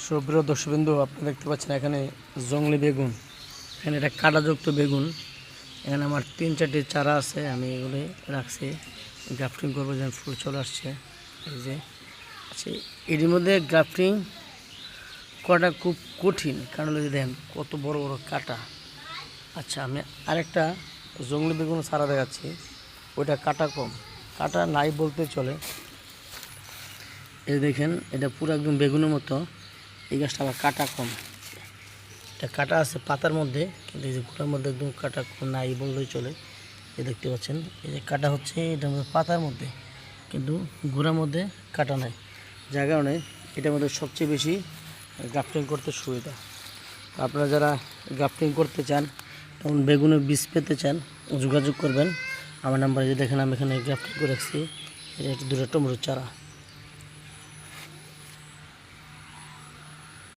সুপ্রিয় দর্শকবৃন্দ, আপনারা দেখতে পাচ্ছেন এখানে জংলি বেগুন। এখানে এটা কাঁটাযুক্ত বেগুন। এখানে আমার 3-4টি চারা আছে, আমি এগুলি রাখছি গ্রাফটিং করবো, যেন ফুল চলে আসছে। এই যে আচ্ছা, এর মধ্যে গ্রাফটিং করাটা খুব কঠিন, কারণ যদি দেখেন কত বড় বড় কাঁটা। আচ্ছা, আমি আরেকটা জংলি বেগুন চারা দেখাচ্ছি, ওইটা কাঁটা কম, কাঁটা নাই বলতে চলে। এই দেখেন, এটা পুরো একদম বেগুনের মতো। এই গাছটা আবার কাঁটা কম, এটা কাঁটা আছে পাতার মধ্যে, কিন্তু এই যে গোড়ার মধ্যে একদম কাঁটা নাই বললেই চলে। এই দেখতে পাচ্ছেন, এই যে কাঁটা হচ্ছে এটার মধ্যে পাতার মধ্যে, কিন্তু গোড়ার মধ্যে কাঁটা নাই, যার কারণে এটার মধ্যে সবচেয়ে বেশি গ্রাফটিং করতে সুবিধা। আপনারা যারা গ্রাফটিং করতে চান এবং বেগুনের বীজ পেতে চান, যোগাযোগ করবেন আমার নাম্বারে। যে দেখেন, আমি এখানে গ্রাফটিং করে রাখছি, এটা একটা 2টা টমেটোর চারা।